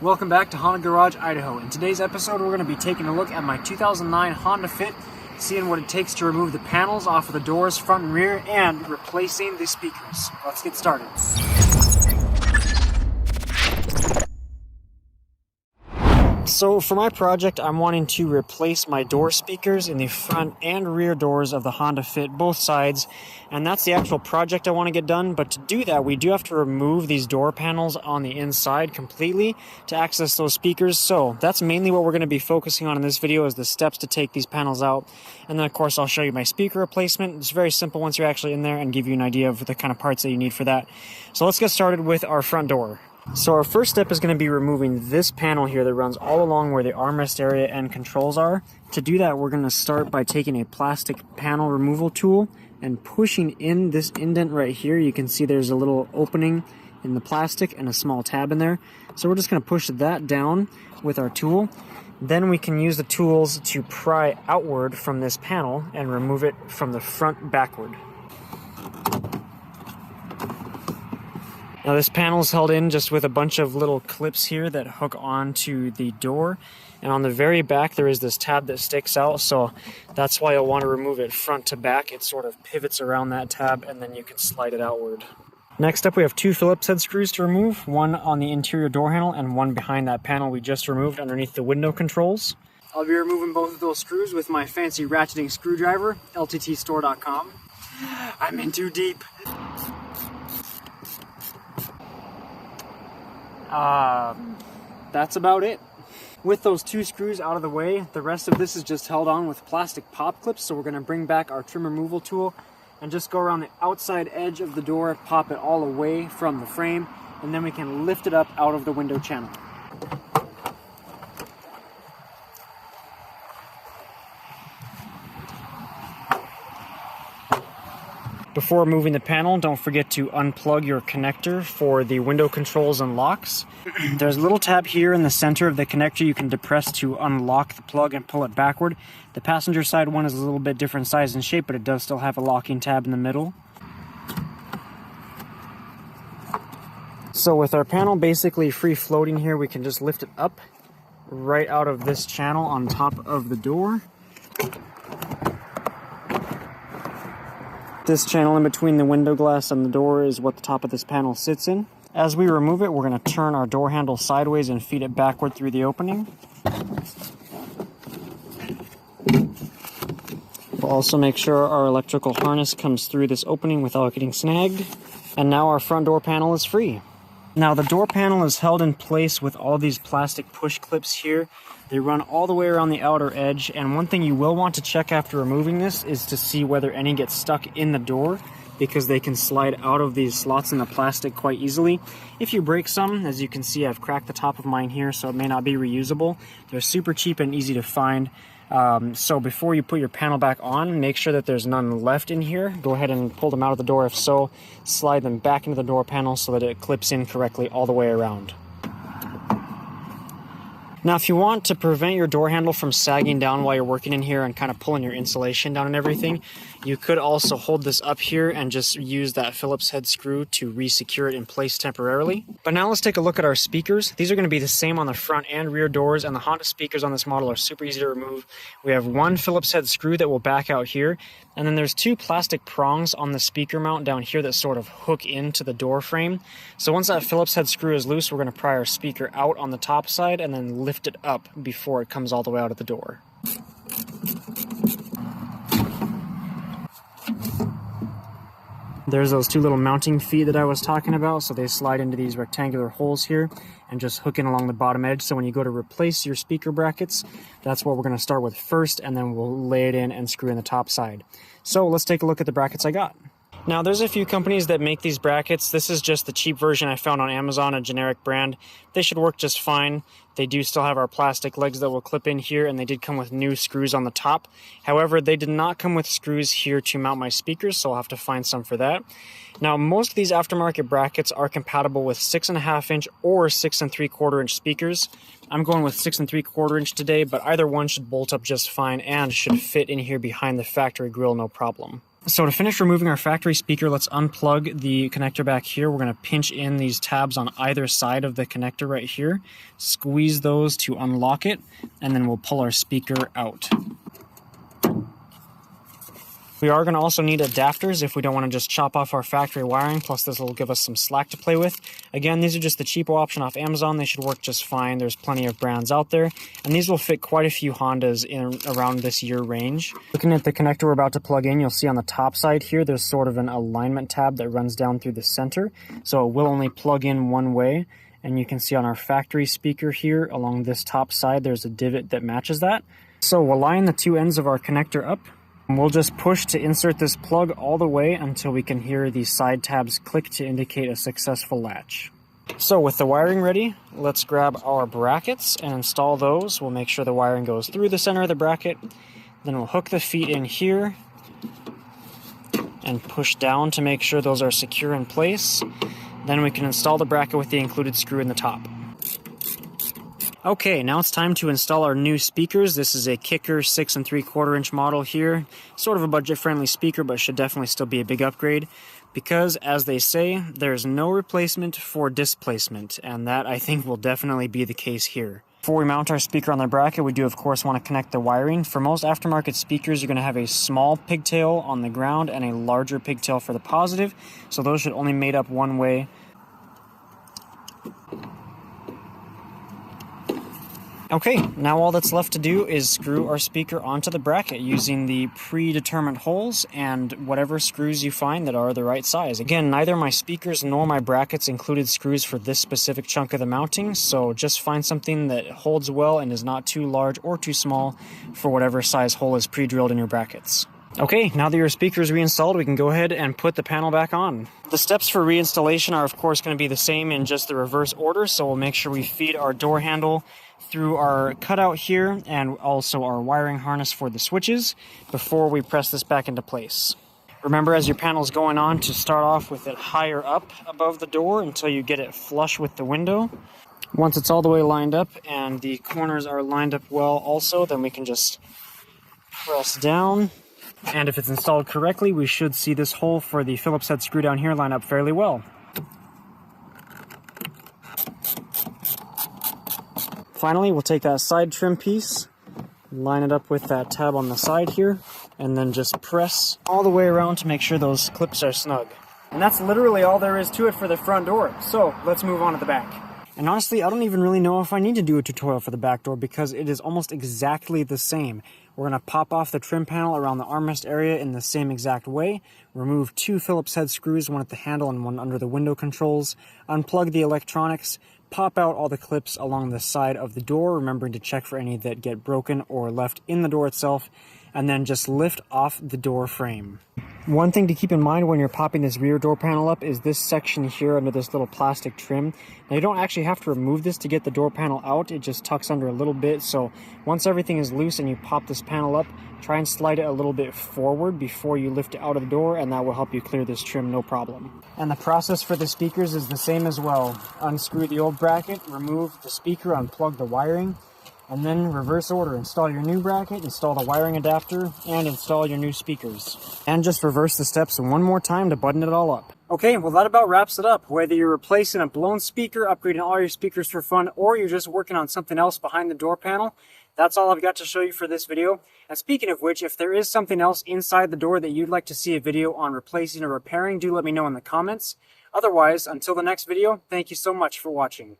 Welcome back to Honda Garage, Idaho. In today's episode, we're going to be taking a look at my 2009 Honda Fit, seeing what it takes to remove the panels off of the doors, front and rear, and replacing the speakers. Let's get started. So for my project, I'm wanting to replace my door speakers in the front and rear doors of the Honda Fit, both sides, and that's the actual project I want to get done. But to do that, we do have to remove these door panels on the inside completely to access those speakers. So that's mainly what we're going to be focusing on in this video, is the steps to take these panels out. And then of course I'll show you my speaker replacement. It's very simple once you're actually in there, and give you an idea of the kind of parts that you need for that. So let's get started with our front door. So our first step is going to be removing this panel here that runs all along where the armrest area and controls are. To do that, we're going to start by taking a plastic panel removal tool and pushing in this indent right here. You can see there's a little opening in the plastic and a small tab in there. So we're just going to push that down with our tool. Then we can use the tools to pry outward from this panel and remove it from the front backward. Now this panel is held in just with a bunch of little clips here that hook onto the door, and on the very back there is this tab that sticks out, so that's why you'll want to remove it front to back. It sort of pivots around that tab and then you can slide it outward. Next up, we have two Phillips head screws to remove, one on the interior door handle and one behind that panel we just removed underneath the window controls. I'll be removing both of those screws with my fancy ratcheting screwdriver, lttstore.com. I'm in too deep. That's about it. With those two screws out of the way, the rest of this is just held on with plastic pop clips. So we're going to bring back our trim removal tool and just go around the outside edge of the door, pop it all away from the frame, and then we can lift it up out of the window channel. Before moving the panel, don't forget to unplug your connector for the window controls and locks. There's a little tab here in the center of the connector you can depress to unlock the plug and pull it backward. The passenger side one is a little bit different size and shape, but it does still have a locking tab in the middle. So with our panel basically free floating here, we can just lift it up right out of this channel on top of the door. This channel in between the window glass and the door is what the top of this panel sits in. As we remove it, we're going to turn our door handle sideways and feed it backward through the opening. We'll also make sure our electrical harness comes through this opening without getting snagged. And now our front door panel is free. Now the door panel is held in place with all these plastic push clips here. They run all the way around the outer edge, and one thing you will want to check after removing this is to see whether any get stuck in the door, because they can slide out of these slots in the plastic quite easily. If you break some, as you can see, I've cracked the top of mine here, so it may not be reusable. They're super cheap and easy to find. So before you put your panel back on, make sure that there's none left in here. Go ahead and pull them out of the door. If so, slide them back into the door panel so that it clips in correctly all the way around. Now, if you want to prevent your door handle from sagging down while you're working in here and kind of pulling your insulation down and everything, you could also hold this up here and just use that Phillips head screw to re-secure it in place temporarily. But now let's take a look at our speakers. These are going to be the same on the front and rear doors, and the Honda speakers on this model are super easy to remove. We have one Phillips head screw that will back out here, and then there's two plastic prongs on the speaker mount down here that sort of hook into the door frame. So once that Phillips head screw is loose, we're going to pry our speaker out on the top side and then lift it up before it comes all the way out of the door. There's those two little mounting feet that I was talking about, so they slide into these rectangular holes here and just hook in along the bottom edge. So when you go to replace your speaker brackets, that's what we're going to start with first, and then we'll lay it in and screw in the top side. So let's take a look at the brackets I got. Now, there's a few companies that make these brackets. This is just the cheap version I found on Amazon, a generic brand. They should work just fine. They do still have our plastic legs that will clip in here, and they did come with new screws on the top. However, they did not come with screws here to mount my speakers, so I'll have to find some for that. Now, most of these aftermarket brackets are compatible with 6.5 inch or 6 3/4 inch speakers. I'm going with 6 3/4 inch today, but either one should bolt up just fine and should fit in here behind the factory grill no problem. So to finish removing our factory speaker, let's unplug the connector back here. We're going to pinch in these tabs on either side of the connector right here, squeeze those to unlock it, and then we'll pull our speaker out. We are going to also need adapters if we don't want to just chop off our factory wiring, plus this will give us some slack to play with. Again, these are just the cheapo option off Amazon. They should work just fine. There's plenty of brands out there, and these will fit quite a few Hondas in around this year range. Looking at the connector we're about to plug in, you'll see on the top side here, there's sort of an alignment tab that runs down through the center, so it will only plug in one way. And you can see on our factory speaker here, along this top side, there's a divot that matches that. So we'll line the two ends of our connector up. We'll just push to insert this plug all the way until we can hear the side tabs click to indicate a successful latch. So with the wiring ready, let's grab our brackets and install those. We'll make sure the wiring goes through the center of the bracket. Then we'll hook the feet in here and push down to make sure those are secure in place. Then we can install the bracket with the included screw in the top. Okay, now it's time to install our new speakers. This is a Kicker 6 3/4 inch model here. Sort of a budget-friendly speaker, but should definitely still be a big upgrade. Because, as they say, there's no replacement for displacement, and that, I think, will definitely be the case here. Before we mount our speaker on the bracket, we do, of course, want to connect the wiring. For most aftermarket speakers, you're going to have a small pigtail on the ground and a larger pigtail for the positive, so those should only mate up one way. Okay, now all that's left to do is screw our speaker onto the bracket using the predetermined holes and whatever screws you find that are the right size. Again, neither my speakers nor my brackets included screws for this specific chunk of the mounting, so just find something that holds well and is not too large or too small for whatever size hole is pre-drilled in your brackets. Okay, now that your speaker is reinstalled, we can go ahead and put the panel back on. The steps for reinstallation are, of course, going to be the same in just the reverse order, so we'll make sure we feed our door handle through our cutout here and also our wiring harness for the switches before we press this back into place. Remember, as your panel is going on, to start off with it higher up above the door until you get it flush with the window. Once it's all the way lined up and the corners are lined up well also, then we can just press down. And if it's installed correctly, we should see this hole for the Phillips head screw down here line up fairly well. Finally, we'll take that side trim piece, line it up with that tab on the side here, and then just press all the way around to make sure those clips are snug. And that's literally all there is to it for the front door. So let's move on to the back. And honestly, I don't even really know if I need to do a tutorial for the back door because it is almost exactly the same. We're going to pop off the trim panel around the armrest area in the same exact way, remove two Phillips head screws, one at the handle and one under the window controls, unplug the electronics, pop out all the clips along the side of the door, remembering to check for any that get broken or left in the door itself, and then just lift off the door frame. One thing to keep in mind when you're popping this rear door panel up is this section here under this little plastic trim. Now you don't actually have to remove this to get the door panel out, it just tucks under a little bit, so once everything is loose and you pop this panel up, try and slide it a little bit forward before you lift it out of the door, and that will help you clear this trim no problem. And the process for the speakers is the same as well. Unscrew the old bracket, remove the speaker, unplug the wiring, and then reverse order, install your new bracket, install the wiring adapter, and install your new speakers. And just reverse the steps one more time to button it all up. Okay, well that about wraps it up. Whether you're replacing a blown speaker, upgrading all your speakers for fun, or you're just working on something else behind the door panel, that's all I've got to show you for this video. And speaking of which, if there is something else inside the door that you'd like to see a video on replacing or repairing, do let me know in the comments. Otherwise, until the next video, thank you so much for watching.